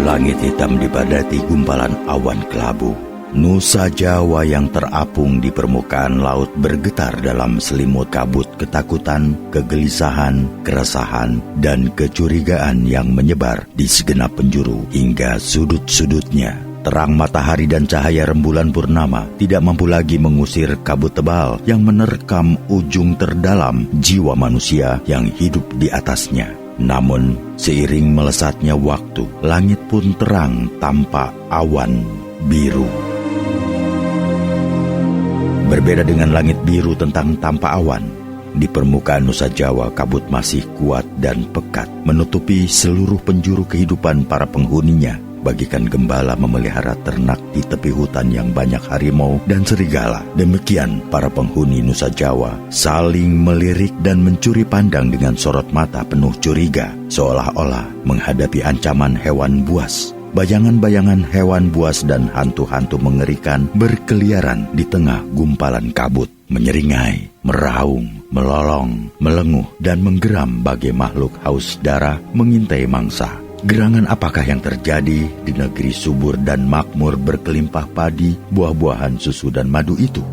Langit hitam dipadati gumpalan awan kelabu. Nusa Jawa yang terapung di permukaan laut bergetar dalam selimut kabut ketakutan, kegelisahan, keresahan, dan kecurigaan yang menyebar di segenap penjuru hingga sudut-sudutnya. Terang matahari dan cahaya rembulan purnama tidak mampu lagi mengusir kabut tebal yang menerkam ujung terdalam jiwa manusia yang hidup di atasnya. Namun, seiring melesatnya waktu, langit pun terang tanpa awan biru. Berbeda dengan langit biru tentang tanpa awan, di permukaan Nusa Jawa kabut masih kuat dan pekat, menutupi seluruh penjuru kehidupan para penghuninya, bagikan gembala memelihara ternak di tepi hutan yang banyak harimau dan serigala. Demikian para penghuni Nusa Jawa saling melirik dan mencuri pandang dengan sorot mata penuh curiga, seolah-olah menghadapi ancaman hewan buas. Bayangan-bayangan hewan buas dan hantu-hantu mengerikan berkeliaran di tengah gumpalan kabut, menyeringai, meraung, melolong, melenguh, dan menggeram bagai makhluk haus darah mengintai mangsa. Gerangan apakah yang terjadi di negeri subur dan makmur berkelimpah padi, buah-buahan, susu, dan madu itu?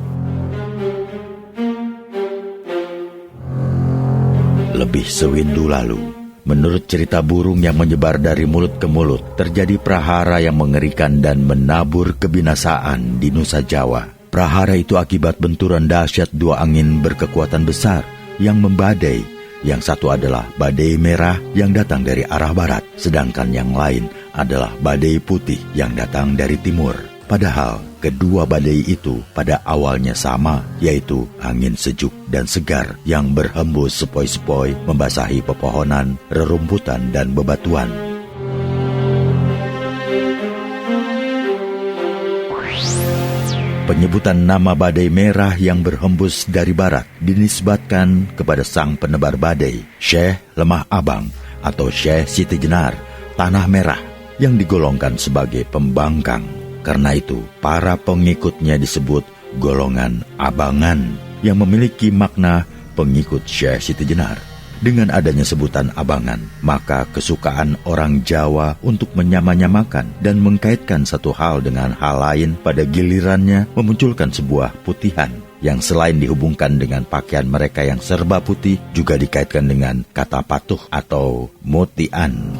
Lebih sewindu lalu, menurut cerita burung yang menyebar dari mulut ke mulut, terjadi prahara yang mengerikan dan menabur kebinasaan di Nusa Jawa. Prahara itu akibat benturan dahsyat dua angin berkekuatan besar yang membadai. Yang satu adalah badai merah yang datang dari arah barat, sedangkan yang lain adalah badai putih yang datang dari timur. Padahal kedua badai itu pada awalnya sama, yaitu angin sejuk dan segar yang berhembus sepoi-sepoi membasahi pepohonan, rerumputan, dan bebatuan. Penyebutan nama badai merah yang berhembus dari barat dinisbatkan kepada sang penebar badai, Syekh Lemah Abang atau Syekh Siti Jenar, Tanah Merah, yang digolongkan sebagai pembangkang. Karena itu, para pengikutnya disebut golongan abangan yang memiliki makna pengikut Syekh Siti Jenar. Dengan adanya sebutan abangan, maka kesukaan orang Jawa untuk menyamanyamakan dan mengkaitkan satu hal dengan hal lain pada gilirannya memunculkan sebuah putihan yang selain dihubungkan dengan pakaian mereka yang serba putih juga dikaitkan dengan kata patuh atau mutian.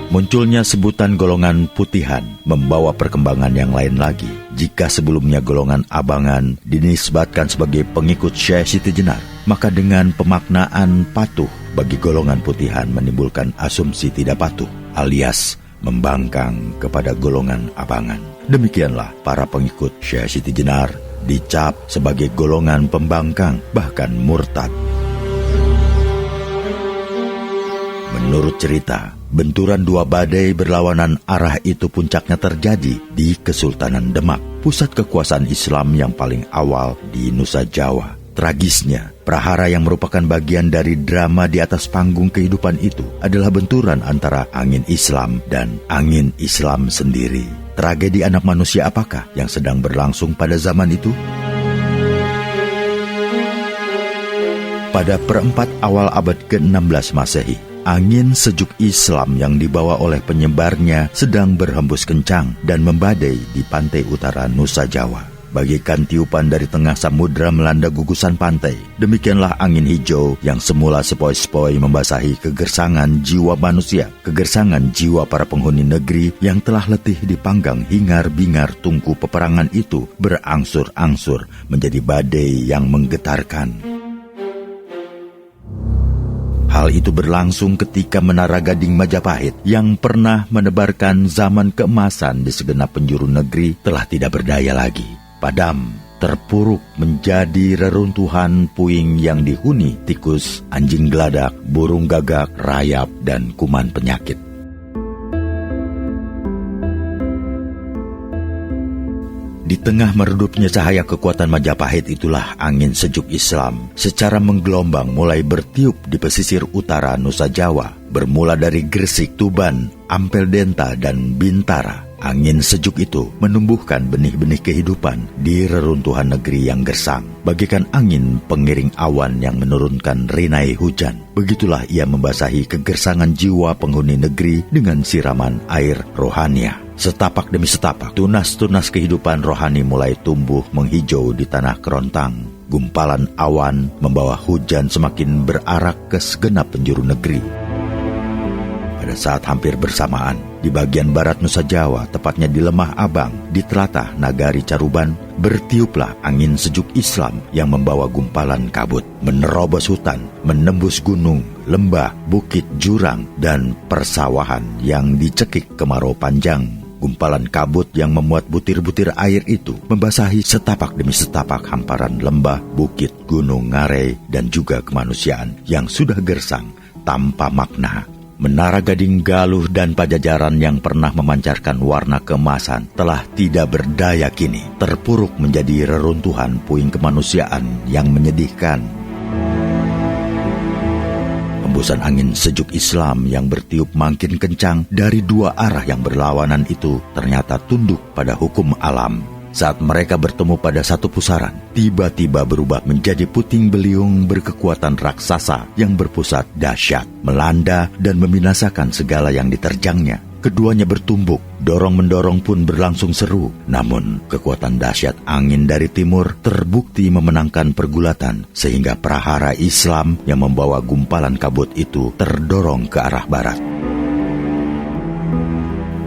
Munculnya sebutan golongan putihan membawa perkembangan yang lain lagi. Jika sebelumnya golongan abangan dinisbatkan sebagai pengikut Syekh Siti Jenar, maka dengan pemaknaan patuh bagi golongan putihan menimbulkan asumsi tidak patuh, alias membangkang kepada golongan abangan. Demikianlah para pengikut Syekh Siti Jenar dicap sebagai golongan pembangkang, bahkan murtad. Menurut cerita, benturan dua badai berlawanan arah itu puncaknya terjadi di Kesultanan Demak, pusat kekuasaan Islam yang paling awal di Nusa Jawa. Tragisnya, prahara yang merupakan bagian dari drama di atas panggung kehidupan itu adalah benturan antara angin Islam dan angin Islam sendiri. Tragedi anak manusia apakah yang sedang berlangsung pada zaman itu? Pada perempat awal abad ke-16 Masehi, angin sejuk Islam yang dibawa oleh penyebarnya sedang berhembus kencang dan membadai di pantai utara Nusa Jawa. Bagikan tiupan dari tengah samudra melanda gugusan pantai, demikianlah angin hijau yang semula sepoi-sepoi membasahi kegersangan jiwa manusia, kegersangan jiwa para penghuni negeri yang telah letih dipanggang hingar-bingar tungku peperangan itu berangsur-angsur menjadi badai yang menggetarkan. Hal itu berlangsung ketika Menara Gading Majapahit yang pernah menebarkan zaman keemasan di segenap penjuru negeri telah tidak berdaya lagi. Padam, terpuruk menjadi reruntuhan puing yang dihuni tikus, anjing geladak, burung gagak, rayap, dan kuman penyakit. Di tengah meredupnya cahaya kekuatan Majapahit itulah angin sejuk Islam secara menggelombang mulai bertiup di pesisir utara Nusa Jawa, bermula dari Gresik, Tuban, Ampel Denta, dan Bintara. Angin sejuk itu menumbuhkan benih-benih kehidupan di reruntuhan negeri yang gersang, bagaikan angin pengiring awan yang menurunkan rinai hujan. Begitulah ia membasahi kegersangan jiwa penghuni negeri dengan siraman air rohania. Setapak demi setapak, tunas-tunas kehidupan rohani mulai tumbuh menghijau di tanah kerontang. Gumpalan awan membawa hujan semakin berarak ke segenap penjuru negeri. Pada saat hampir bersamaan, di bagian barat Nusa Jawa, tepatnya di Lemah Abang, di telatah Nagari Caruban, bertiuplah angin sejuk Islam yang membawa gumpalan kabut, menerobos hutan, menembus gunung, lembah, bukit, jurang, dan persawahan yang dicekik kemarau panjang. Gumpalan kabut yang memuat butir-butir air itu membasahi setapak demi setapak hamparan lembah, bukit, gunung, ngarai, dan juga kemanusiaan yang sudah gersang tanpa makna. Menara Gading Galuh dan Pajajaran yang pernah memancarkan warna keemasan telah tidak berdaya kini, terpuruk menjadi reruntuhan puing kemanusiaan yang menyedihkan. Hembusan angin sejuk Islam yang bertiup makin kencang dari dua arah yang berlawanan itu ternyata tunduk pada hukum alam. Saat mereka bertemu pada satu pusaran, tiba-tiba berubah menjadi puting beliung berkekuatan raksasa yang berpusat dahsyat, melanda dan membinasakan segala yang diterjangnya. Keduanya bertumbuk, dorong-mendorong pun berlangsung seru. Namun, kekuatan dahsyat angin dari timur terbukti memenangkan pergulatan, sehingga prahara Islam yang membawa gumpalan kabut itu terdorong ke arah barat.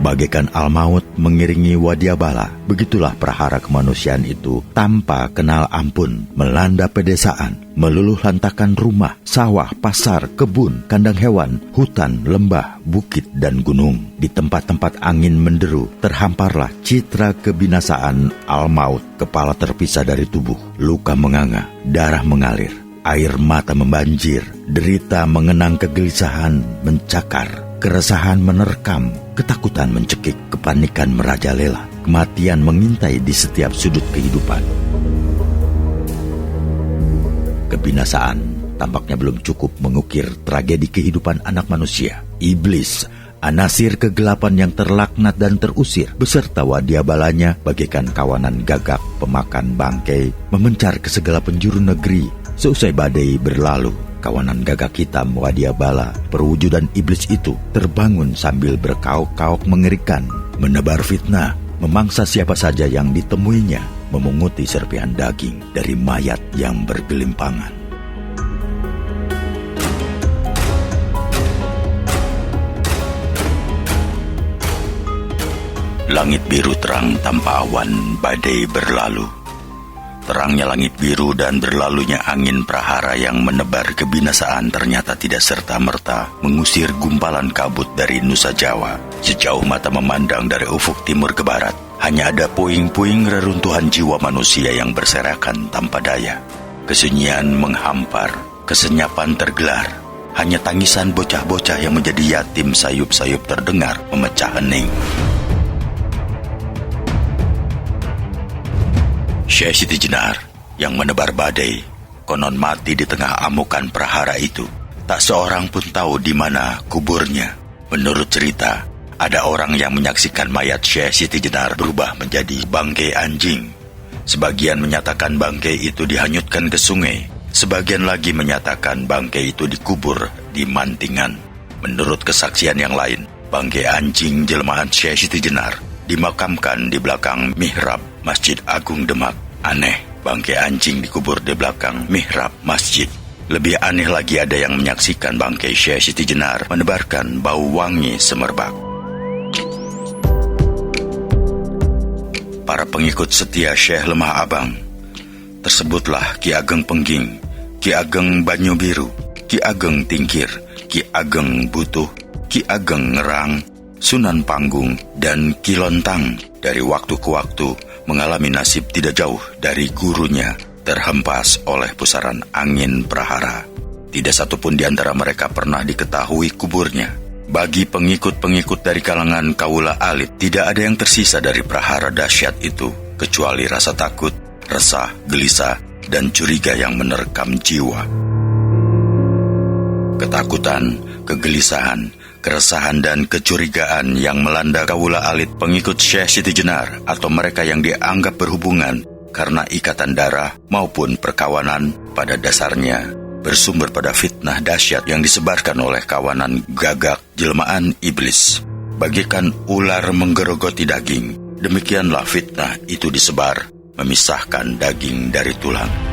Bagaikan al-maut mengiringi wadyabala, begitulah prahara kemanusiaan itu tanpa kenal ampun melanda pedesaan, meluluh lantakan rumah, sawah, pasar, kebun, kandang hewan, hutan, lembah, bukit, dan gunung. Di tempat-tempat angin menderu, terhamparlah citra kebinasaan al-maut. Kepala terpisah dari tubuh, luka menganga, darah mengalir, air mata membanjir, derita mengenang, kegelisahan mencakar, keresahan menerkam, ketakutan mencekik, kepanikan merajalela, kematian mengintai di setiap sudut kehidupan. Kebinasaan tampaknya belum cukup mengukir tragedi kehidupan anak manusia. Iblis, anasir kegelapan yang terlaknat dan terusir, beserta wadyabalanya bagaikan kawanan gagak pemakan bangkai, memencar ke segala penjuru negeri. Seusai badai berlalu, kawanan gagak hitam wadyabala, perwujudan iblis itu, terbangun sambil berkaok-kaok mengerikan, menebar fitnah, memangsa siapa saja yang ditemuinya, memunguti serpihan daging dari mayat yang bergelimpangan. Langit biru terang tanpa awan, badai berlalu. Terangnya langit biru dan berlalunya angin prahara yang menebar kebinasaan ternyata tidak serta-merta mengusir gumpalan kabut dari Nusa Jawa. Sejauh mata memandang dari ufuk timur ke barat, hanya ada puing-puing reruntuhan jiwa manusia yang berserakan tanpa daya. Kesunyian menghampar, kesenyapan tergelar. Hanya tangisan bocah-bocah yang menjadi yatim sayup-sayup terdengar memecah hening. Syekh Siti Jenar yang menebar badai, konon mati di tengah amukan prahara itu. Tak seorang pun tahu di mana kuburnya. Menurut cerita, ada orang yang menyaksikan mayat Syekh Siti Jenar berubah menjadi bangkai anjing. Sebagian menyatakan bangkai itu dihanyutkan ke sungai. Sebagian lagi menyatakan bangkai itu dikubur di Mantingan. Menurut kesaksian yang lain, bangkai anjing jelmaan Syekh Siti Jenar dimakamkan di belakang mihrab Masjid Agung Demak. Aneh, bangkai anjing dikubur di belakang mihrab masjid. Lebih aneh lagi ada yang menyaksikan bangkai Syekh Siti Jenar menebarkan bau wangi semerbak. Para pengikut setia Syekh Lemah Abang tersebutlah Ki Ageng Pengging, Ki Ageng Banyu Biru, Ki Ageng Tingkir, Ki Ageng Butuh, Ki Ageng Ngerang, Sunan Panggung, dan Ki Lontang. Dari waktu ke waktu mengalami nasib tidak jauh dari gurunya, terhempas oleh pusaran angin prahara. Tidak satupun di antara mereka pernah diketahui kuburnya. Bagi pengikut-pengikut dari kalangan kaula alit, tidak ada yang tersisa dari prahara dahsyat itu, kecuali rasa takut, resah, gelisah, dan curiga yang menerkam jiwa. ketakutan, kegelisahan, keresahan dan kecurigaan yang melanda kaula alit pengikut Syekh Siti Jenar atau mereka yang dianggap berhubungan karena ikatan darah maupun perkawanan pada dasarnya bersumber pada fitnah dahsyat yang disebarkan oleh kawanan gagak jelmaan iblis. Bagaikan ular menggerogoti daging, demikianlah fitnah itu disebar, memisahkan daging dari tulang.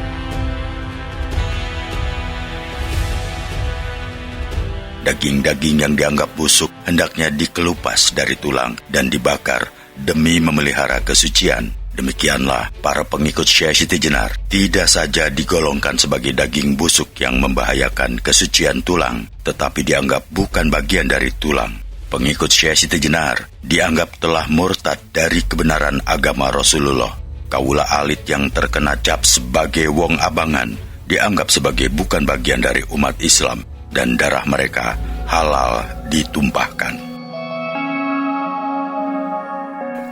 Daging-daging yang dianggap busuk hendaknya dikelupas dari tulang dan dibakar demi memelihara kesucian. Demikianlah para pengikut Syekh Siti Jenar tidak saja digolongkan sebagai daging busuk yang membahayakan kesucian tulang, tetapi dianggap bukan bagian dari tulang. Pengikut Syekh Siti Jenar dianggap telah murtad dari kebenaran agama Rasulullah. Kaula alit yang terkena cap sebagai wong abangan dianggap sebagai bukan bagian dari umat Islam dan darah mereka halal ditumpahkan.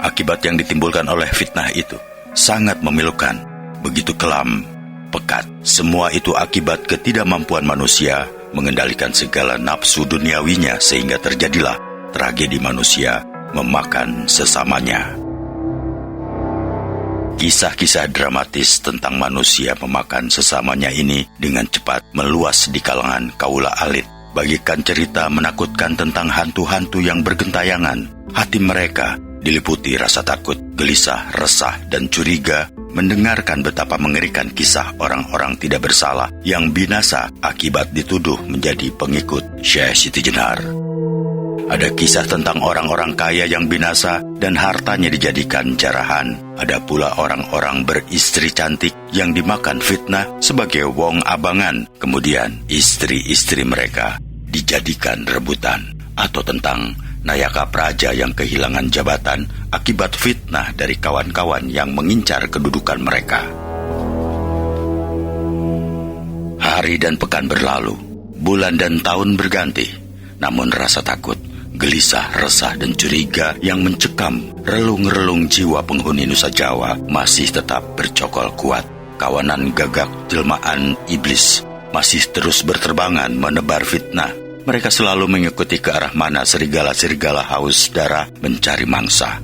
Akibat yang ditimbulkan oleh fitnah itu sangat memilukan, begitu kelam, pekat. Semua itu akibat ketidakmampuan manusia mengendalikan segala nafsu duniawinya sehingga terjadilah tragedi manusia memakan sesamanya. Kisah-kisah dramatis tentang manusia memakan sesamanya ini dengan cepat meluas di kalangan kaula alit. Bagikan cerita menakutkan tentang hantu-hantu yang bergentayangan. Hati mereka diliputi rasa takut, gelisah, resah, dan curiga mendengarkan betapa mengerikan kisah orang-orang tidak bersalah yang binasa akibat dituduh menjadi pengikut Syekh Siti Jenar. Ada kisah tentang orang-orang kaya yang binasa dan hartanya dijadikan jarahan. Ada pula orang-orang beristri cantik yang dimakan fitnah sebagai wong abangan. Kemudian istri-istri mereka dijadikan rebutan. Atau tentang Nayaka Praja yang kehilangan jabatan akibat fitnah dari kawan-kawan yang mengincar kedudukan mereka. Hari dan pekan berlalu, bulan dan tahun berganti, namun rasa takut, gelisah, resah, dan curiga yang mencekam relung-relung jiwa penghuni Nusa Jawa masih tetap bercokol kuat. Kawanan gagak jelmaan iblis masih terus berterbangan menebar fitnah. Mereka selalu mengikuti ke arah mana serigala-serigala haus darah mencari mangsa.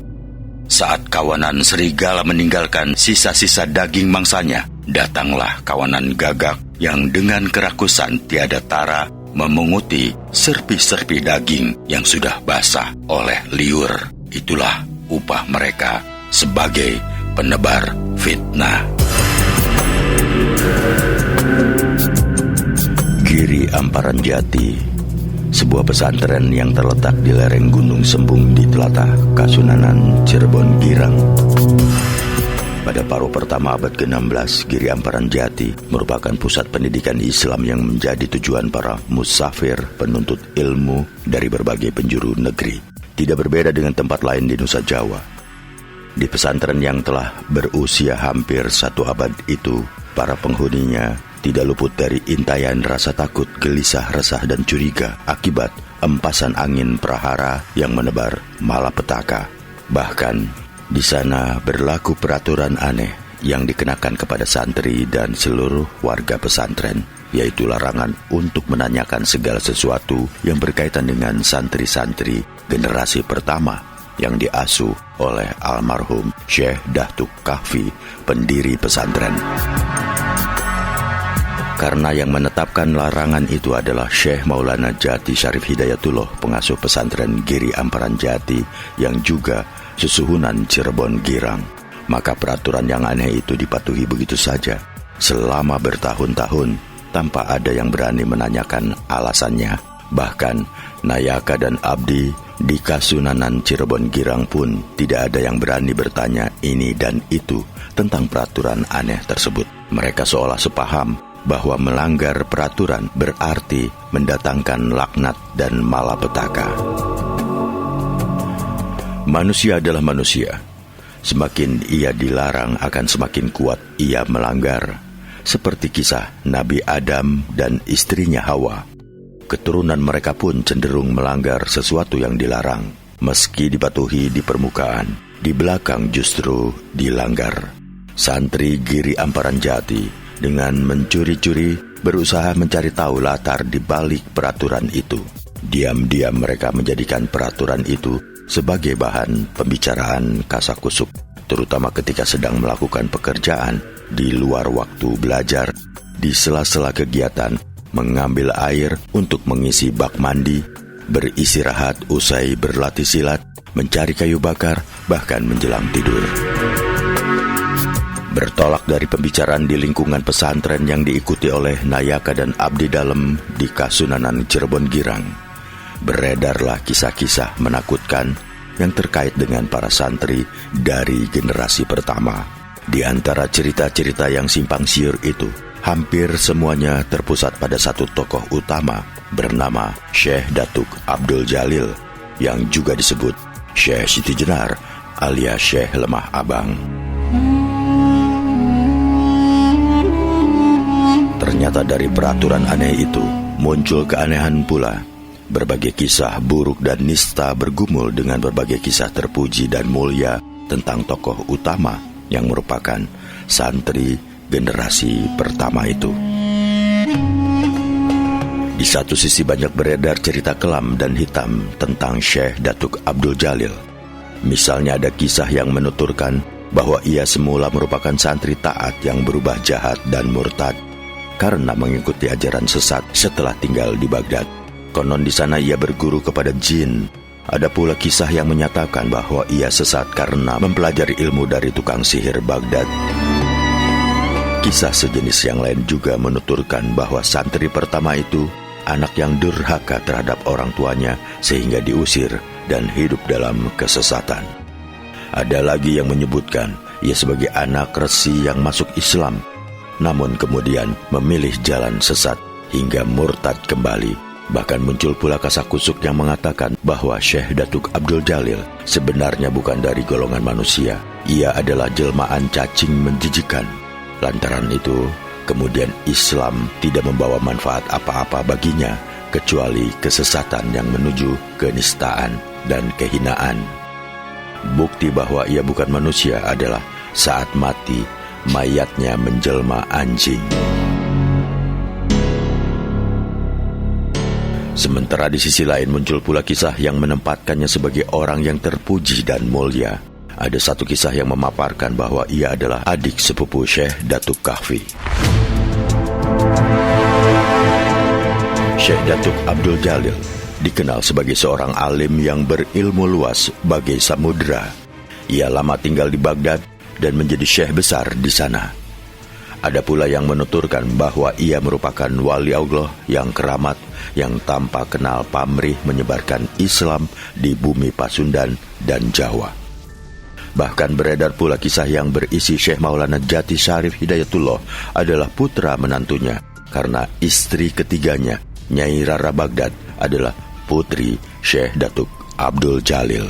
Saat kawanan serigala meninggalkan sisa-sisa daging mangsanya, datanglah kawanan gagak yang dengan kerakusan tiada tara memunguti serpi-serpi daging yang sudah basah oleh liur. Itulah upah mereka sebagai penebar fitnah. Giri Amparan Jati, sebuah pesantren yang terletak di lereng Gunung Sembung di Telatah Kasunanan, Cirebon, Girang. Pada paruh pertama abad ke-16, Giri Amparan Jati merupakan pusat pendidikan Islam yang menjadi tujuan para musafir penuntut ilmu dari berbagai penjuru negeri. Tidak berbeda dengan tempat lain di Nusa Jawa. Di pesantren yang telah berusia hampir 1 abad itu, para penghuninya tidak luput dari intayan rasa takut, gelisah, resah, dan curiga akibat empasan angin prahara yang menebar malapetaka. Bahkan, di sana berlaku peraturan aneh yang dikenakan kepada santri dan seluruh warga pesantren, yaitu larangan untuk menanyakan segala sesuatu yang berkaitan dengan santri-santri generasi pertama yang diasuh oleh almarhum Syekh Dahtuk Kahfi, pendiri pesantren. Karena yang menetapkan larangan itu adalah Syekh Maulana Jati Syarif Hidayatullah, pengasuh pesantren Giri Amparan Jati yang juga susuhunan Cirebon Girang, maka peraturan yang aneh itu dipatuhi begitu saja selama bertahun-tahun tanpa ada yang berani menanyakan alasannya. Bahkan Nayaka dan Abdi di Kasunanan Cirebon Girang pun tidak ada yang berani bertanya ini dan itu tentang peraturan aneh tersebut. Mereka seolah sepaham bahwa melanggar peraturan berarti mendatangkan laknat dan malapetaka. Manusia adalah manusia. Semakin ia dilarang akan semakin kuat ia melanggar. Seperti kisah Nabi Adam dan istrinya Hawa. Keturunan mereka pun cenderung melanggar sesuatu yang dilarang. Meski dipatuhi di permukaan, di belakang justru dilanggar. Santri Giri Amparan Jati dengan mencuri-curi berusaha mencari tahu latar di balik peraturan itu. Diam-diam mereka menjadikan peraturan itu sebagai bahan pembicaraan kasakusuk, terutama ketika sedang melakukan pekerjaan di luar waktu belajar, di sela-sela kegiatan, mengambil air untuk mengisi bak mandi, beristirahat usai berlatih silat, mencari kayu bakar, bahkan menjelang tidur. Bertolak dari pembicaraan di lingkungan pesantren yang diikuti oleh Nayaka dan abdi dalem di Kasunanan Cirebon Girang, beredarlah kisah-kisah menakutkan yang terkait dengan para santri dari generasi pertama. Di antara cerita-cerita yang simpang siur itu, hampir semuanya terpusat pada satu tokoh utama bernama Syekh Datuk Abdul Jalil, yang juga disebut Syekh Siti Jenar alias Syekh Lemah Abang. Ternyata dari peraturan aneh itu muncul keanehan pula. Berbagai kisah buruk dan nista bergumul dengan berbagai kisah terpuji dan mulia tentang tokoh utama yang merupakan santri generasi pertama itu. Di satu sisi banyak beredar cerita kelam dan hitam tentang Syekh Datuk Abdul Jalil. Misalnya ada kisah yang menuturkan bahwa ia semula merupakan santri taat yang berubah jahat dan murtad karena mengikuti ajaran sesat setelah tinggal di Baghdad. Konon di sana ia berguru kepada jin. Ada pula kisah yang menyatakan bahwa ia sesat karena mempelajari ilmu dari tukang sihir Baghdad. Kisah sejenis yang lain juga menuturkan bahwa santri pertama itu anak yang durhaka terhadap orang tuanya sehingga diusir dan hidup dalam kesesatan. Ada lagi yang menyebutkan ia sebagai anak resi yang masuk Islam, namun kemudian memilih jalan sesat hingga murtad kembali. Bahkan muncul pula kasakusuk yang mengatakan bahwa Syekh Datuk Abdul Jalil sebenarnya bukan dari golongan manusia. Ia adalah jelmaan cacing menjijikan. Lantaran itu, kemudian Islam tidak membawa manfaat apa-apa baginya, kecuali kesesatan yang menuju kenistaan dan kehinaan. Bukti bahwa ia bukan manusia adalah saat mati, mayatnya menjelma anjing. Sementara di sisi lain muncul pula kisah yang menempatkannya sebagai orang yang terpuji dan mulia. Ada satu kisah yang memaparkan bahwa ia adalah adik sepupu Syekh Datuk Kahfi. Syekh Datuk Abdul Jalil dikenal sebagai seorang alim yang berilmu luas bagai samudra. Ia lama tinggal di Baghdad dan menjadi syekh besar di sana. Ada pula yang menuturkan bahwa ia merupakan wali Allah yang keramat, yang tanpa kenal pamrih menyebarkan Islam di bumi Pasundan dan Jawa. Bahkan beredar pula kisah yang berisi Syekh Maulana Jati Syarif Hidayatullah adalah putra menantunya, karena istri ketiganya, Nyai Rara Baghdad, adalah putri Syekh Datuk Abdul Jalil.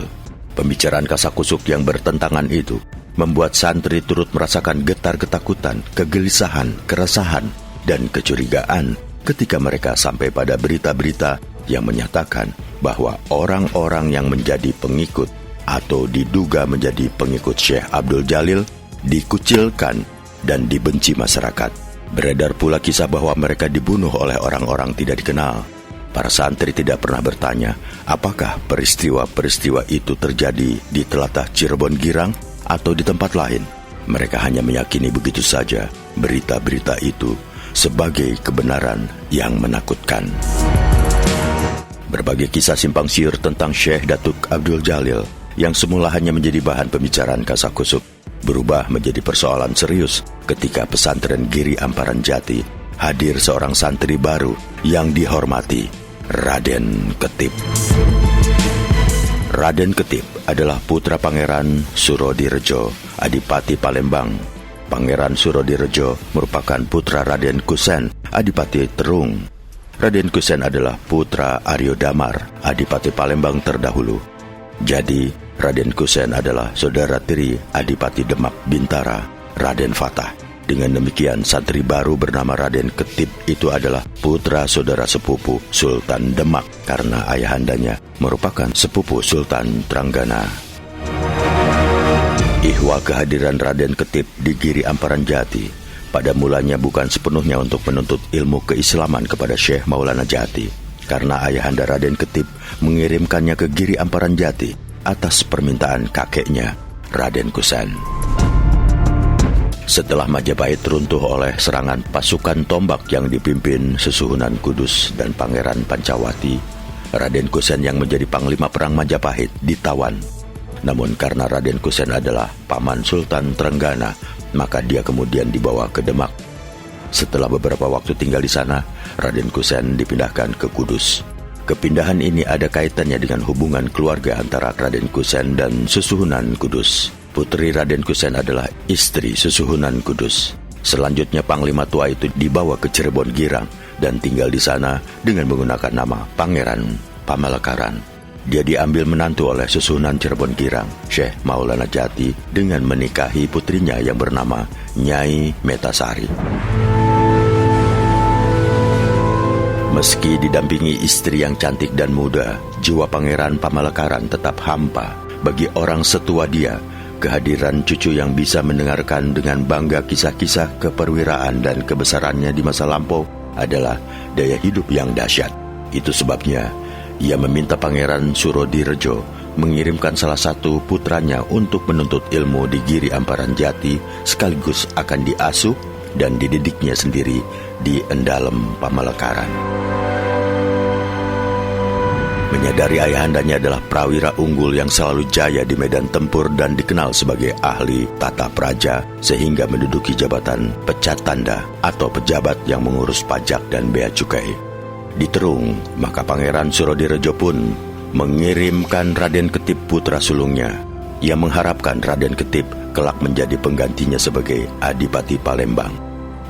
Pembicaraan kasakusuk yang bertentangan itu membuat santri turut merasakan getar ketakutan, kegelisahan, keresahan, dan kecurigaan ketika mereka sampai pada berita-berita yang menyatakan bahwa orang-orang yang menjadi pengikut atau diduga menjadi pengikut Syekh Abdul Jalil dikucilkan dan dibenci masyarakat. Beredar pula kisah bahwa mereka dibunuh oleh orang-orang tidak dikenal. Para santri tidak pernah bertanya apakah peristiwa-peristiwa itu terjadi di telatah Cirebon Girang atau di tempat lain. Mereka hanya meyakini begitu saja berita-berita itu sebagai kebenaran yang menakutkan. Berbagai kisah simpang siur tentang Syekh Datuk Abdul Jalil yang semula hanya menjadi bahan pembicaraan kasakusuk berubah menjadi persoalan serius ketika pesantren Giri Amparan Jati hadir seorang santri baru yang dihormati, Raden Ketip. Raden Ketip adalah putra Pangeran Surodirejo, Adipati Palembang. Pangeran Surodirejo merupakan putra Raden Kusen, Adipati Terung. Raden Kusen adalah putra Aryo Damar, Adipati Palembang terdahulu. Jadi, Raden Kusen adalah saudara tiri Adipati Demak Bintara, Raden Fatah. Dengan demikian, santri baru bernama Raden Ketip itu adalah putra saudara sepupu Sultan Demak karena ayahandanya merupakan sepupu Sultan Tranggana. Ihwa kehadiran Raden Ketip di Giri Amparan Jati pada mulanya bukan sepenuhnya untuk menuntut ilmu keislaman kepada Syekh Maulana Jati, karena ayahanda Raden Ketip mengirimkannya ke Giri Amparan Jati atas permintaan kakeknya, Raden Kusen. Setelah Majapahit runtuh oleh serangan pasukan tombak yang dipimpin Sesuhunan Kudus dan Pangeran Pancawati, Raden Kusen yang menjadi panglima perang Majapahit ditawan. Namun karena Raden Kusen adalah paman Sultan Trenggana, maka dia kemudian dibawa ke Demak. Setelah beberapa waktu tinggal di sana, Raden Kusen dipindahkan ke Kudus. Kepindahan ini ada kaitannya dengan hubungan keluarga antara Raden Kusen dan Sesuhunan Kudus. Putri Raden Kusen adalah istri Sesuhunan Kudus. Selanjutnya Panglima tua itu dibawa ke Cirebon Girang dan tinggal di sana dengan menggunakan nama Pangeran Pamalekaran. Dia diambil menantu oleh Sesuhunan Cirebon Girang, Syekh Maulana Jati, dengan menikahi putrinya yang bernama Nyai Metasari. Meski didampingi istri yang cantik dan muda, jiwa Pangeran Pamalekaran tetap hampa. Bagi orang setua dia, kehadiran cucu yang bisa mendengarkan dengan bangga kisah-kisah keperwiraan dan kebesarannya di masa lampau adalah daya hidup yang dahsyat. Itu sebabnya ia meminta Pangeran Surodirejo mengirimkan salah satu putranya untuk menuntut ilmu di Giri Amparan Jati, sekaligus akan diasuh dan dididiknya sendiri di Endalem Pamalekaran. Menyadari ayahandanya adalah prawira unggul yang selalu jaya di medan tempur dan dikenal sebagai ahli tata praja, sehingga menduduki jabatan pecat tanda atau pejabat yang mengurus pajak dan bea cukai. Di Terung, maka Pangeran Surodirejo pun mengirimkan Raden Ketip putra sulungnya. Ia mengharapkan Raden Ketip kelak menjadi penggantinya sebagai Adipati Palembang.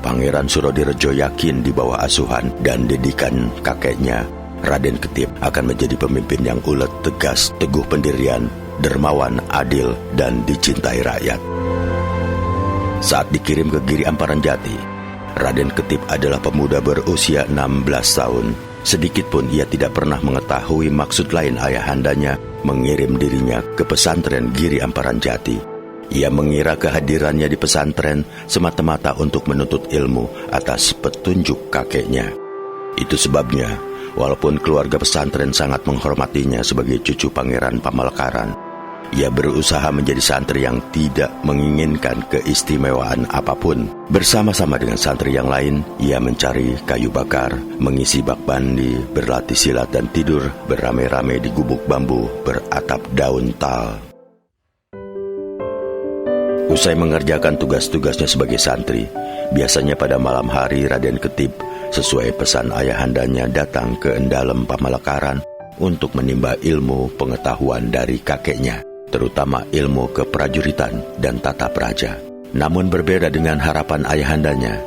Pangeran Surodirejo yakin di bawah asuhan dan didikan kakeknya, Raden Ketip akan menjadi pemimpin yang ulet, tegas, teguh pendirian, dermawan, adil, dan dicintai rakyat. Saat dikirim ke Giri Amparan Jati, Raden Ketip adalah pemuda berusia 16 tahun. Sedikit pun ia tidak pernah mengetahui maksud lain ayahandanya mengirim dirinya ke pesantren Giri Amparan Jati. Ia mengira kehadirannya di pesantren semata-mata untuk menuntut ilmu atas petunjuk kakeknya. Itu sebabnya, walaupun keluarga pesantren sangat menghormatinya sebagai cucu Pangeran Pamalekaran, ia berusaha menjadi santri yang tidak menginginkan keistimewaan apapun. Bersama-sama dengan santri yang lain, ia mencari kayu bakar, mengisi bak mandi, berlatih silat dan tidur beramai-ramai di gubuk bambu beratap daun tal. Usai mengerjakan tugas-tugasnya sebagai santri, biasanya pada malam hari Raden Ketip sesuai pesan ayahandanya datang ke Endalem Pamalekaran untuk menimba ilmu pengetahuan dari kakeknya, terutama ilmu keprajuritan dan tata praja. Namun berbeda dengan harapan ayahandanya,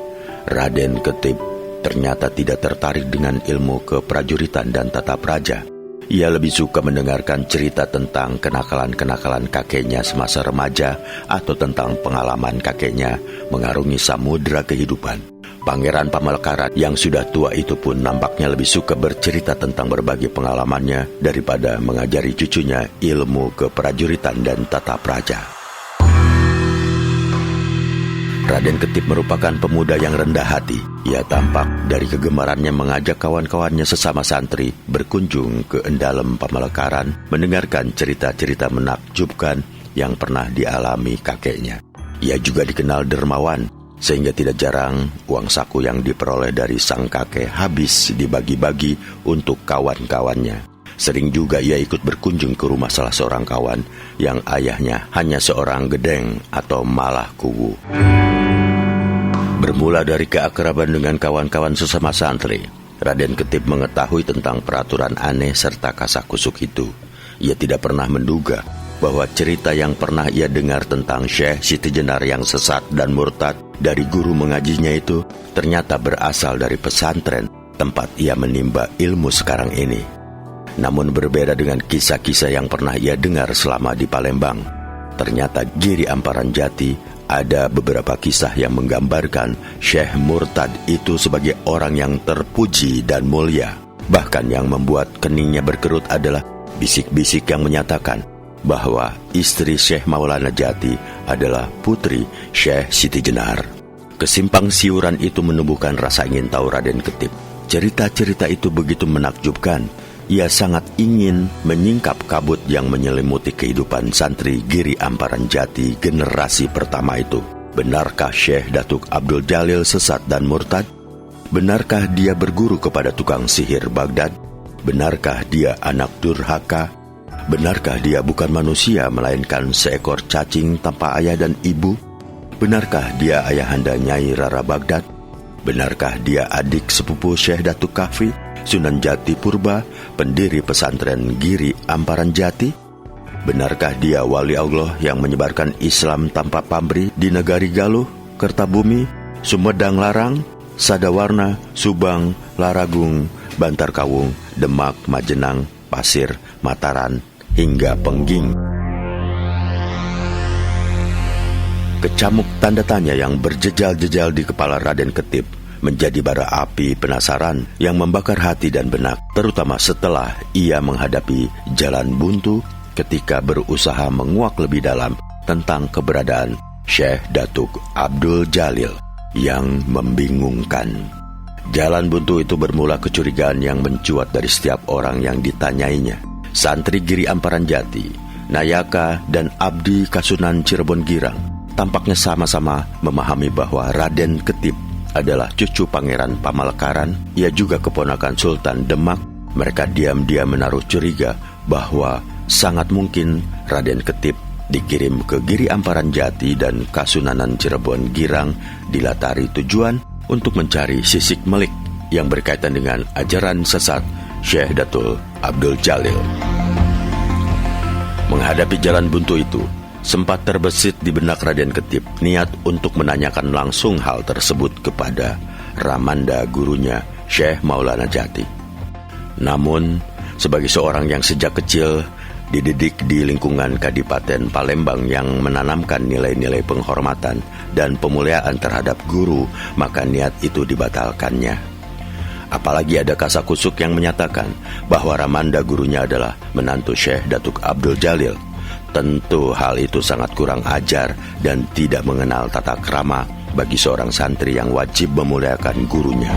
Raden Ketip ternyata tidak tertarik dengan ilmu keprajuritan dan tata praja. Ia lebih suka mendengarkan cerita tentang kenakalan-kenakalan kakeknya semasa remaja atau tentang pengalaman kakeknya mengarungi samudera kehidupan. Pangeran Pamalekaran yang sudah tua itu pun nampaknya lebih suka bercerita tentang berbagai pengalamannya daripada mengajari cucunya ilmu keprajuritan dan tata praja. Raden Ketip merupakan pemuda yang rendah hati. Ia tampak dari kegemarannya mengajak kawan-kawannya sesama santri berkunjung ke Endalem Pamalekaran, mendengarkan cerita-cerita menakjubkan yang pernah dialami kakeknya. Ia juga dikenal dermawan, sehingga tidak jarang uang saku yang diperoleh dari sang kakek habis dibagi-bagi untuk kawan-kawannya. Sering juga ia ikut berkunjung ke rumah salah seorang kawan yang ayahnya hanya seorang gedeng atau malah kuwu. Bermula dari keakraban dengan kawan-kawan sesama santri, Raden Ketip mengetahui tentang peraturan aneh serta kasak-kusuk itu. Ia tidak pernah menduga bahwa cerita yang pernah ia dengar tentang Syekh Siti Jenar yang sesat dan murtad dari guru mengajinya itu ternyata berasal dari pesantren tempat ia menimba ilmu sekarang ini. Namun berbeda dengan kisah-kisah yang pernah ia dengar selama di Palembang, ternyata Giri Amparan Jati ada beberapa kisah yang menggambarkan Syekh Murtad itu sebagai orang yang terpuji dan mulia. Bahkan yang membuat keningnya berkerut adalah bisik-bisik yang menyatakan bahwa istri Syekh Maulana Jati adalah putri Syekh Siti Jenar. Kesimpang siuran itu menumbuhkan rasa ingin tahu Raden Ketip. Cerita-cerita itu begitu menakjubkan. Ia sangat ingin menyingkap kabut yang menyelimuti kehidupan santri Giri Amparan Jati generasi pertama itu. Benarkah Syekh Datuk Abdul Jalil sesat dan murtad? Benarkah dia berguru kepada tukang sihir Baghdad? Benarkah dia anak durhaka? Benarkah dia bukan manusia melainkan seekor cacing tanpa ayah dan ibu? Benarkah dia ayahanda Nyai Rara Baghdad? Benarkah dia adik sepupu Syekh Datuk Kahfi, Sunan Jati Purba, pendiri pesantren Giri Amparan Jati? Benarkah dia wali Allah yang menyebarkan Islam tanpa pamrih di negari Galuh, Kertabumi, Sumedang Larang, Sadawarna, Subang, Laragung, Bantarkawung, Demak, Majenang, Pasir, Mataran, hingga Pengging? Kecamuk tanda tanya yang berjejal-jejal di kepala Raden Ketip menjadi bara api penasaran yang membakar hati dan benak, terutama setelah ia menghadapi jalan buntu ketika berusaha menguak lebih dalam tentang keberadaan Syekh Datuk Abdul Jalil yang membingungkan. Jalan buntu itu bermula kecurigaan yang mencuat dari setiap orang yang ditanyainya. Santri Giri Amparan Jati, Nayaka, dan Abdi Kasunan Cirebon Girang tampaknya sama-sama memahami bahwa Raden Ketip adalah cucu Pangeran Pamalekaran. Ia juga keponakan Sultan Demak. Mereka diam-diam menaruh curiga bahwa sangat mungkin Raden Ketip dikirim ke Giri Amparan Jati dan Kasunanan Cirebon Girang dilatari tujuan untuk mencari sisik melik yang berkaitan dengan ajaran sesat Syekh Datuk Abdul Jalil. Menghadapi jalan buntu itu, sempat terbesit di benak Raden Ketip niat untuk menanyakan langsung hal tersebut kepada Ramanda gurunya Syekh Maulana Jati. Namun, sebagai seorang yang sejak kecil dididik di lingkungan Kadipaten Palembang yang menanamkan nilai-nilai penghormatan dan pemuliaan terhadap guru, maka niat itu dibatalkannya. Apalagi ada kasakusuk yang menyatakan bahwa Ramanda gurunya adalah menantu Syekh Datuk Abdul Jalil. Tentu hal itu sangat kurang ajar dan tidak mengenal tata krama bagi seorang santri yang wajib memuliakan gurunya.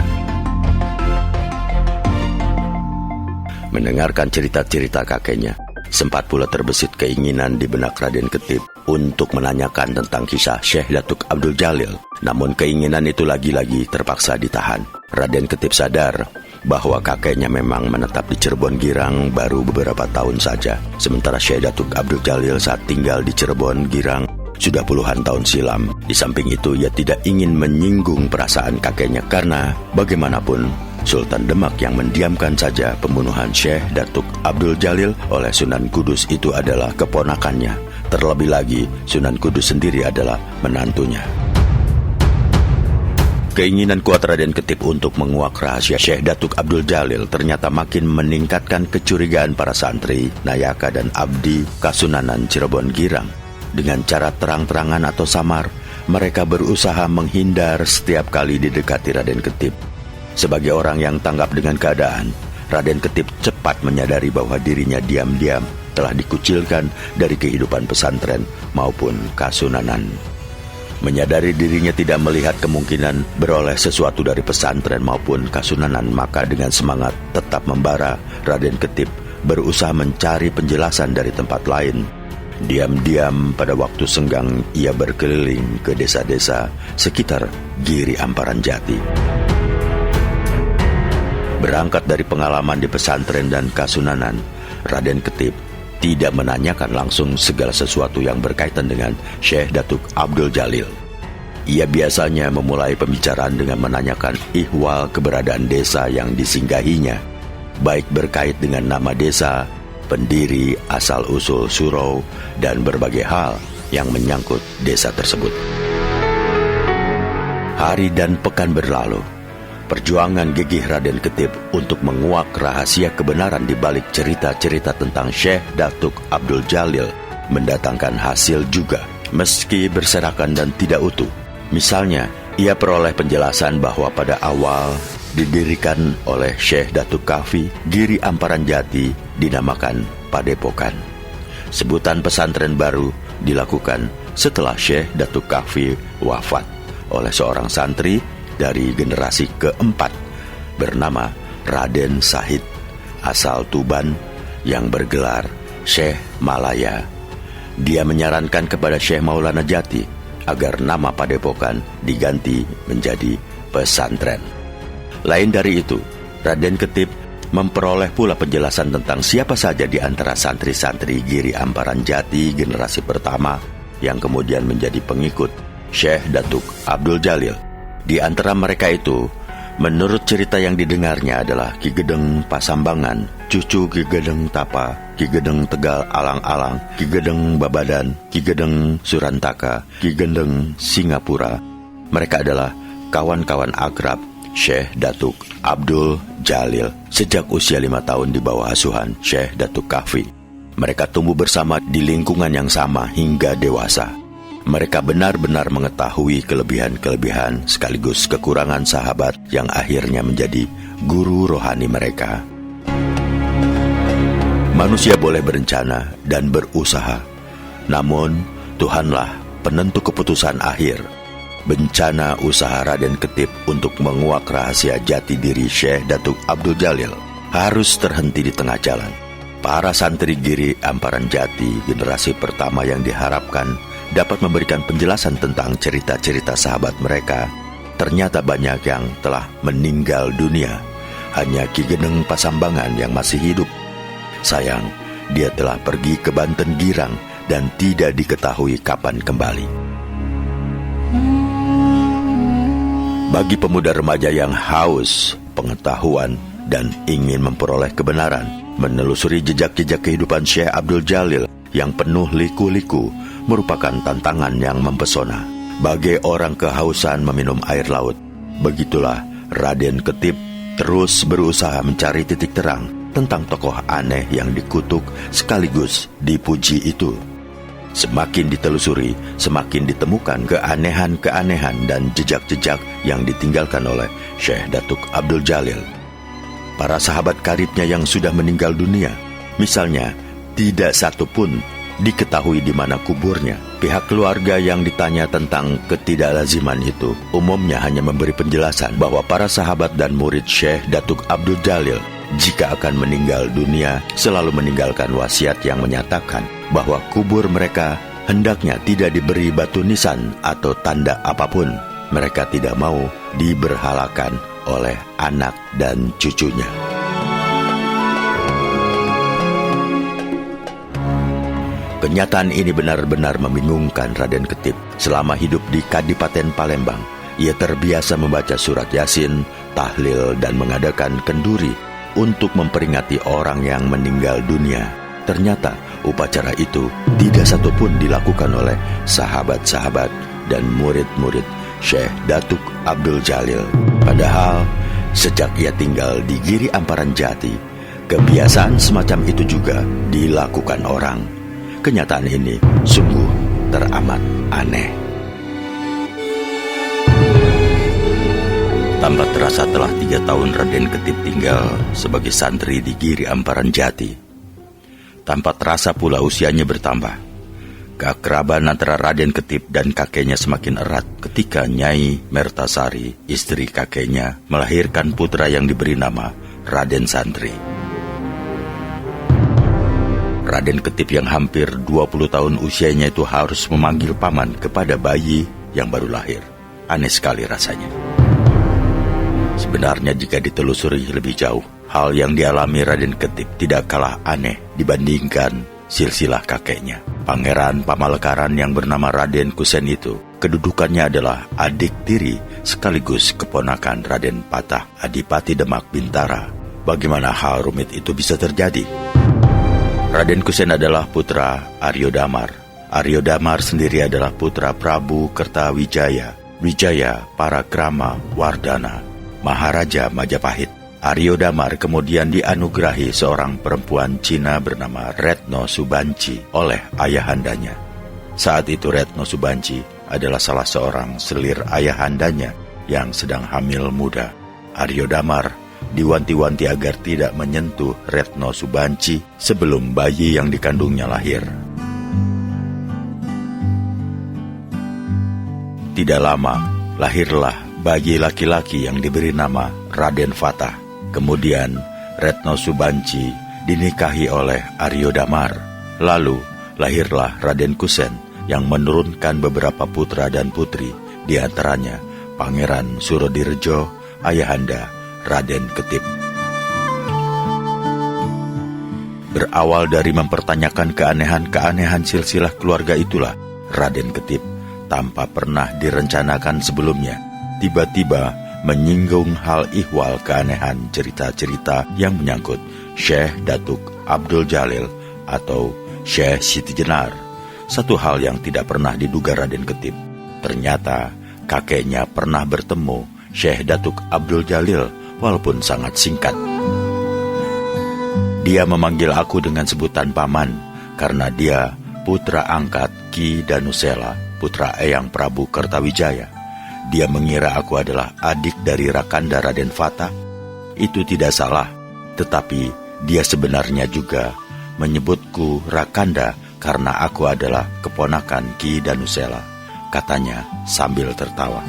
Mendengarkan cerita-cerita kakeknya, sempat pula terbesit keinginan di benak Raden Ketip untuk menanyakan tentang kisah Syekh Datuk Abdul Jalil. Namun keinginan itu lagi-lagi terpaksa ditahan. Raden Ketip sadar bahwa kakeknya memang menetap di Cirebon Girang baru beberapa tahun saja. Sementara Syekh Datuk Abdul Jalil saat tinggal di Cirebon Girang sudah puluhan tahun silam. Di samping itu, ia tidak ingin menyinggung perasaan kakeknya karena bagaimanapun Sultan Demak yang mendiamkan saja pembunuhan Syekh Datuk Abdul Jalil oleh Sunan Kudus itu adalah keponakannya. Terlebih lagi, Sunan Kudus sendiri adalah menantunya. Keinginan kuat Raden Ketip untuk menguak rahasia Syekh Datuk Abdul Jalil ternyata makin meningkatkan kecurigaan para santri, Nayaka, dan Abdi Kasunanan Cirebon Girang. Dengan cara terang-terangan atau samar, mereka berusaha menghindar setiap kali didekati Raden Ketip. Sebagai orang yang tanggap dengan keadaan, Raden Ketip cepat menyadari bahwa dirinya diam-diam telah dikucilkan dari kehidupan pesantren maupun kasunanan. Menyadari dirinya tidak melihat kemungkinan beroleh sesuatu dari pesantren maupun kasunanan, maka dengan semangat tetap membara, Raden Ketip berusaha mencari penjelasan dari tempat lain. Diam-diam pada waktu senggang ia berkeliling ke desa-desa sekitar Giri Amparan Jati. Berangkat dari pengalaman di pesantren dan kasunanan, Raden Ketip tidak menanyakan langsung segala sesuatu yang berkaitan dengan Syekh Datuk Abdul Jalil. Ia biasanya memulai pembicaraan dengan menanyakan ihwal keberadaan desa yang disinggahinya, baik berkait dengan nama desa, pendiri, asal-usul surau, dan berbagai hal yang menyangkut desa tersebut. Hari dan pekan berlalu. Perjuangan gigih Raden Ketip untuk menguak rahasia kebenaran di balik cerita-cerita tentang Syekh Datuk Abdul Jalil mendatangkan hasil juga, meski berserakan dan tidak utuh. Misalnya, ia peroleh penjelasan bahwa pada awal didirikan oleh Syekh Datuk Kahfi, Giri Amparan Jati dinamakan Padepokan. Sebutan pesantren baru dilakukan setelah Syekh Datuk Kahfi wafat. oleh seorang santri dari generasi keempat bernama Raden Sahid, asal Tuban, yang bergelar Syekh Malaya. Dia menyarankan kepada Syekh Maulana Jati agar nama padepokan diganti menjadi pesantren. Lain dari itu, Raden Ketip memperoleh pula penjelasan tentang siapa saja di antara santri-santri Giri Amparan Jati generasi pertama yang kemudian menjadi pengikut Syekh Datuk Abdul Jalil. Di antara mereka itu, menurut cerita yang didengarnya adalah Ki Gedeng Pasambangan, cucu Ki Gedeng Tapa, Ki Gedeng Tegal Alang-Alang, Ki Gedeng Babadan, Ki Gedeng Surantaka, Ki Gedeng Singapura. Mereka adalah kawan-kawan akrab Syekh Datuk Abdul Jalil sejak usia 5 tahun di bawah asuhan Syekh Datuk Kahfi. Mereka tumbuh bersama di lingkungan yang sama hingga dewasa. Mereka benar-benar mengetahui kelebihan-kelebihan sekaligus kekurangan sahabat yang akhirnya menjadi guru rohani mereka. Manusia boleh berencana dan berusaha, namun Tuhanlah penentu keputusan akhir. Bencana usaha Raden Ketip untuk menguak rahasia jati diri Syekh Datuk Abdul Jalil harus terhenti di tengah jalan. Para santri Giri Amparan Jati generasi pertama yang diharapkan dapat memberikan penjelasan tentang cerita-cerita sahabat mereka, ternyata banyak yang telah meninggal dunia. Hanya Ki Gedeng Pasambangan yang masih hidup. Sayang, dia telah pergi ke Banten Girang dan tidak diketahui kapan kembali. Bagi pemuda remaja yang haus pengetahuan dan ingin memperoleh kebenaran, menelusuri jejak-jejak kehidupan Syekh Abdul Jalil yang penuh liku-liku merupakan tantangan yang mempesona. Bagai orang kehausan meminum air laut, begitulah Raden Ketip terus berusaha mencari titik terang tentang tokoh aneh yang dikutuk sekaligus dipuji itu. Semakin ditelusuri, semakin ditemukan keanehan-keanehan dan jejak-jejak yang ditinggalkan oleh Syekh Datuk Abdul Jalil. Para sahabat karibnya yang sudah meninggal dunia, misalnya, tidak satu pun diketahui di mana kuburnya. Pihak keluarga yang ditanya tentang ketidaklaziman itu umumnya hanya memberi penjelasan bahwa para sahabat dan murid Syekh Datuk Abdul Jalil jika akan meninggal dunia selalu meninggalkan wasiat yang menyatakan bahwa kubur mereka hendaknya tidak diberi batu nisan atau tanda apapun. Mereka tidak mau diberhalakan oleh anak dan cucunya. Kenyataan ini benar-benar membingungkan Raden Ketip. Selama hidup di Kadipaten Palembang, ia terbiasa membaca surat Yasin, tahlil, dan mengadakan kenduri untuk memperingati orang yang meninggal dunia. Ternyata upacara itu tidak satupun dilakukan oleh sahabat-sahabat dan murid-murid Syekh Datuk Abdul Jalil. Padahal sejak ia tinggal di Giri Amparan Jati, kebiasaan semacam itu juga dilakukan orang. Kenyataan ini sungguh teramat aneh. Tanpa terasa telah 3 tahun Raden Ketip tinggal sebagai santri di Giri Amparan Jati. Tanpa terasa pula usianya bertambah. Keakraban antara Raden Ketip dan kakeknya semakin erat ketika Nyai Mertasari, istri kakeknya, melahirkan putra yang diberi nama Raden Santri. Raden Ketip yang hampir 20 tahun usianya itu harus memanggil paman kepada bayi yang baru lahir. Aneh sekali rasanya. Sebenarnya jika ditelusuri lebih jauh, hal yang dialami Raden Ketip tidak kalah aneh dibandingkan silsilah kakeknya. Pangeran Pamalekaran yang bernama Raden Kusen itu, kedudukannya adalah adik tiri sekaligus keponakan Raden Patah, Adipati Demak Bintara. Bagaimana hal rumit itu bisa terjadi? Raden Kusen adalah putra Aryo Damar. Aryo Damar sendiri adalah putra Prabu Kertawijaya, Wijaya Parakrama Wardana, Maharaja Majapahit. Aryo Damar kemudian dianugerahi seorang perempuan Cina bernama Retno Subanci oleh ayahandanya. Saat itu Retno Subanci adalah salah seorang selir ayahandanya yang sedang hamil muda. Aryo Damar diwanti-wanti agar tidak menyentuh Retno Subanci sebelum bayi yang dikandungnya lahir. Tidak lama, lahirlah bayi laki-laki yang diberi nama Raden Fatah. Kemudian Retno Subanci dinikahi oleh Aryo Damar. Lalu lahirlah Raden Kusen yang menurunkan beberapa putra dan putri, di antaranya Pangeran Surodirejo, ayahanda Raden Ketip. Berawal dari mempertanyakan keanehan-keanehan silsilah keluarga itulah, Raden Ketip tanpa pernah direncanakan sebelumnya, tiba-tiba menyinggung hal ihwal keanehan cerita-cerita yang menyangkut Syekh Datuk Abdul Jalil atau Syekh Siti Jenar. Satu hal yang tidak pernah diduga Raden Ketip, ternyata kakeknya pernah bertemu Syekh Datuk Abdul Jalil walaupun sangat singkat. Dia memanggil aku dengan sebutan paman karena dia putra angkat Ki Danusela, putra Eyang Prabu Kertawijaya. Dia mengira aku adalah adik dari Rakanda Raden Fatah. Itu tidak salah, tetapi dia sebenarnya juga menyebutku Rakanda karena aku adalah keponakan Ki Danusela, katanya sambil tertawa.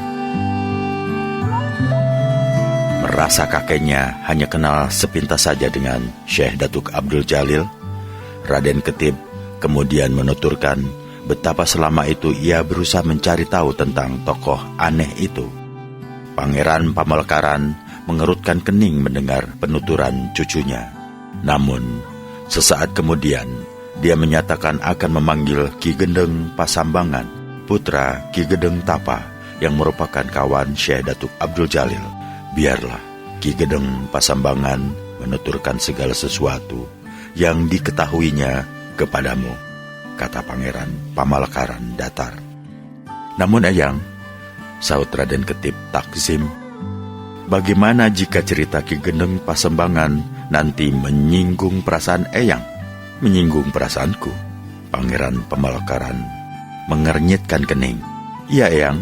Merasa kakeknya hanya kenal sepintas saja dengan Syekh Datuk Abdul Jalil, Raden Ketip kemudian menuturkan betapa selama itu ia berusaha mencari tahu tentang tokoh aneh itu. Pangeran Pamalekaran mengerutkan kening mendengar penuturan cucunya. Namun, sesaat kemudian dia menyatakan akan memanggil Ki Gendeng Pasambangan, putra Ki Gendeng Tapa yang merupakan kawan Syekh Datuk Abdul Jalil. Biarlah Ki Gendeng Pasambangan menuturkan segala sesuatu yang diketahuinya kepadamu, kata Pangeran Pamalekaran datar. Namun Eyang, saut Raden Ketip takzim, bagaimana jika cerita Ki Gendeng Pasembangan nanti menyinggung perasaan Eyang? Menyinggung perasaanku? Pangeran Pamalekaran mengernyitkan kening. Iya Eyang,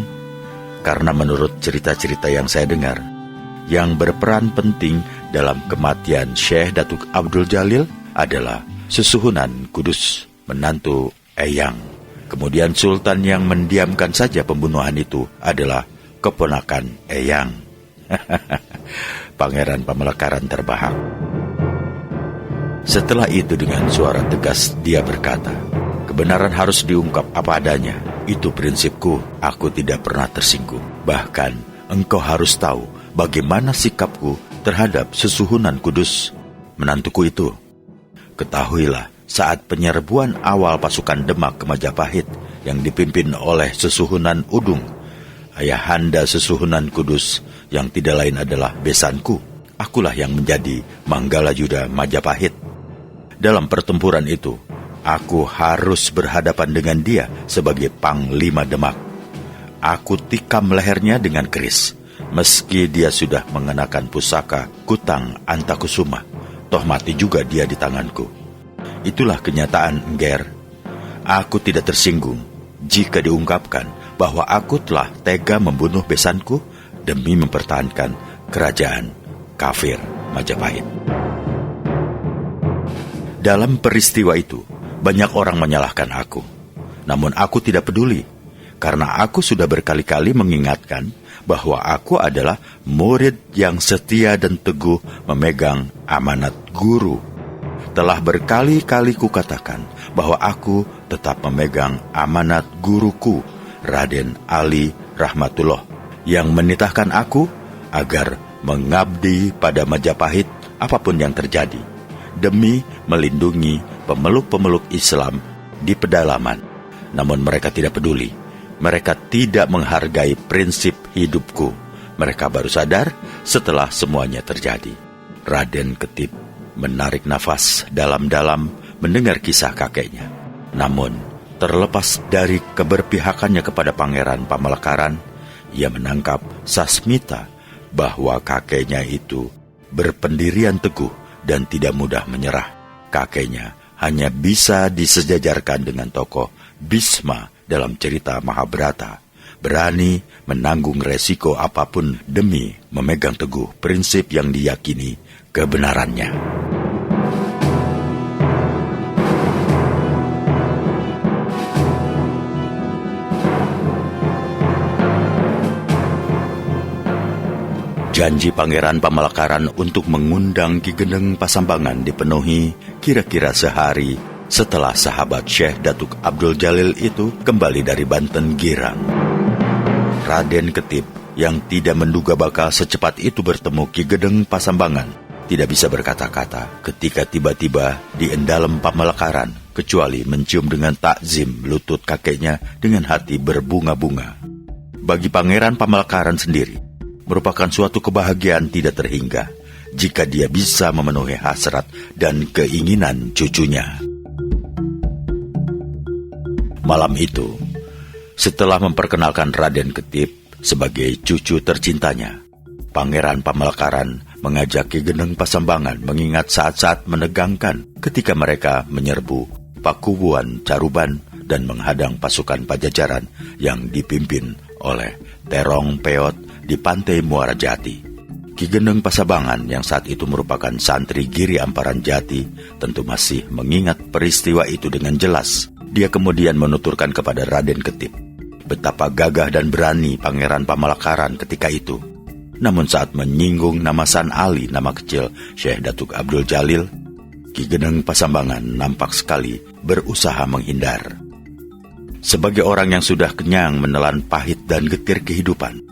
karena menurut cerita-cerita yang saya dengar, yang berperan penting dalam kematian Syekh Datuk Abdul Jalil adalah Susuhunan Kudus, menantu Eyang. Kemudian Sultan yang mendiamkan saja pembunuhan itu adalah keponakan Eyang. Pangeran Pamalekaran terbahak. Setelah itu dengan suara tegas dia berkata, kebenaran harus diungkap apa adanya. Itu prinsipku, aku tidak pernah tersinggung. Bahkan engkau harus tahu bagaimana sikapku terhadap Susuhunan Kudus, menantuku itu. Ketahuilah, saat penyerbuan awal pasukan Demak ke Majapahit yang dipimpin oleh Susuhunan Udung, ayahanda Susuhunan Kudus yang tidak lain adalah besanku, akulah yang menjadi Manggala Yuda Majapahit. Dalam pertempuran itu, aku harus berhadapan dengan dia sebagai Panglima Demak. Aku tikam lehernya dengan keris, meski dia sudah mengenakan pusaka Kutang Antakusuma. Toh mati juga dia di tanganku. Itulah kenyataan, Engger. Aku tidak tersinggung jika diungkapkan bahwa aku telah tega membunuh besanku demi mempertahankan kerajaan kafir Majapahit. Dalam peristiwa itu, banyak orang menyalahkan aku. Namun aku tidak peduli, karena aku sudah berkali-kali mengingatkan bahwa aku adalah murid yang setia dan teguh memegang amanat guru. Telah berkali-kali kukatakan bahwa aku tetap memegang amanat guruku, Raden Ali Rahmatullah, yang menitahkan aku agar mengabdi pada Majapahit apapun yang terjadi, demi melindungi pemeluk-pemeluk Islam di pedalaman. Namun mereka tidak peduli. Mereka tidak menghargai prinsip hidupku. Mereka baru sadar setelah semuanya terjadi. Raden Ketip menarik nafas dalam-dalam mendengar kisah kakeknya. Namun, terlepas dari keberpihakannya kepada Pangeran Pamalekaran, ia menangkap Sasmita bahwa kakeknya itu berpendirian teguh dan tidak mudah menyerah. Kakeknya hanya bisa disejajarkan dengan tokoh Bhisma dalam cerita Mahabharata, berani menanggung resiko apapun demi memegang teguh prinsip yang diyakini kebenarannya. Janji Pangeran Pamalakaran untuk mengundang Ki Gendeng Pasambangan dipenuhi kira-kira sehari setelah sahabat Syekh Datuk Abdul Jalil itu kembali dari Banten Girang. Raden Ketip yang tidak menduga bakal secepat itu bertemu Ki Gendeng Pasambangan tidak bisa berkata-kata ketika tiba-tiba di endalem Pamalakaran, kecuali mencium dengan takzim lutut kakeknya dengan hati berbunga-bunga. Bagi Pangeran Pamalakaran sendiri, merupakan suatu kebahagiaan tidak terhingga jika dia bisa memenuhi hasrat dan keinginan cucunya. Malam itu, setelah memperkenalkan Raden Ketip sebagai cucu tercintanya, Pangeran Pamalakaran mengajak Ki Gendeng Pasambangan mengingat saat-saat menegangkan ketika mereka menyerbu Pakubuan Caruban dan menghadang pasukan Pajajaran yang dipimpin oleh Terong Peot di pantai Muara Jati. Ki Gendeng Pasambangan yang saat itu merupakan santri Giri Amparan Jati tentu masih mengingat peristiwa itu dengan jelas. Dia kemudian menuturkan kepada Raden Ketip betapa gagah dan berani Pangeran Pamalakaran ketika itu. Namun saat menyinggung nama San Ali, nama kecil Syekh Datuk Abdul Jalil, Ki Gendeng Pasambangan nampak sekali berusaha menghindar. Sebagai orang yang sudah kenyang menelan pahit dan getir kehidupan,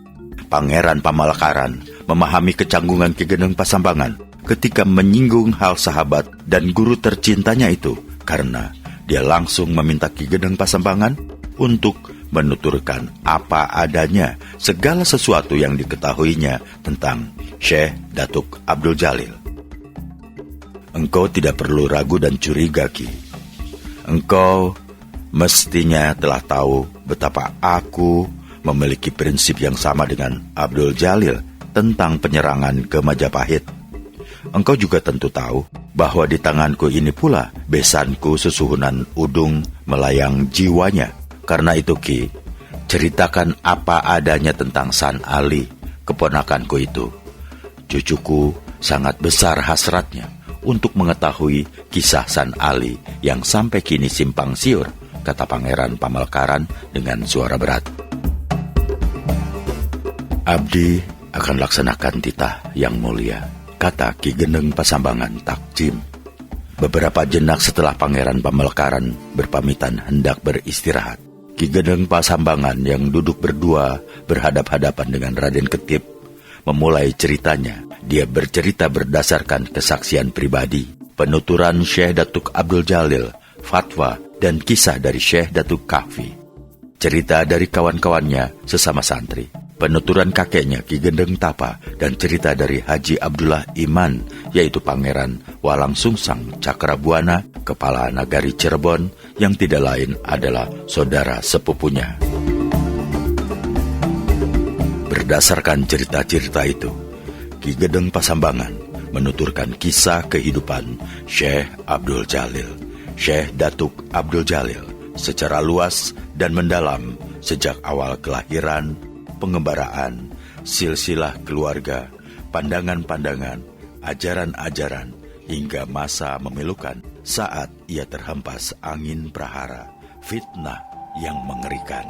Pangeran Pamalakaran memahami kecanggungan Ki Gendeng Pasambangan ketika menyinggung hal sahabat dan guru tercintanya itu, karena dia langsung meminta Ki Gendeng Pasambangan untuk menuturkan apa adanya segala sesuatu yang diketahuinya tentang Syekh Datuk Abdul Jalil. Engkau tidak perlu ragu dan curiga, Ki. Engkau mestinya telah tahu betapa aku memiliki prinsip yang sama dengan Abdul Jalil tentang penyerangan ke Majapahit. Engkau juga tentu tahu bahwa di tanganku ini pula besanku sesuhunan udung melayang jiwanya. Karena itu, Ki, ceritakan apa adanya tentang San Ali, keponakanku itu. Cucuku sangat besar hasratnya untuk mengetahui kisah San Ali yang sampai kini simpang siur, kata Pangeran Pamalakaran dengan suara berat. Abdi akan laksanakan titah yang mulia, kata Ki Gendeng Pasambangan takjim. Beberapa jenak setelah Pangeran Pamalakaran berpamitan hendak beristirahat, Ki Gendeng Pasambangan yang duduk berdua berhadap-hadapan dengan Raden Ketip memulai ceritanya. Dia bercerita berdasarkan kesaksian pribadi, penuturan Syekh Datuk Abdul Jalil, fatwa, dan kisah dari Syekh Datuk Kahfi. Cerita dari kawan-kawannya sesama santri, penuturan kakeknya Ki Gendeng Tapa, dan cerita dari Haji Abdullah Iman, yaitu Pangeran Walang Sungsang Cakrabuana, kepala nagari Cirebon, yang tidak lain adalah saudara sepupunya. Berdasarkan cerita-cerita itu, Ki Gendeng Pasambangan menuturkan kisah kehidupan Syekh Abdul Jalil, Syekh Datuk Abdul Jalil, secara luas dan mendalam sejak awal kelahiran, pengembaraan, silsilah keluarga, pandangan-pandangan, ajaran-ajaran, hingga masa memilukan saat ia terhempas angin prahara, fitnah yang mengerikan.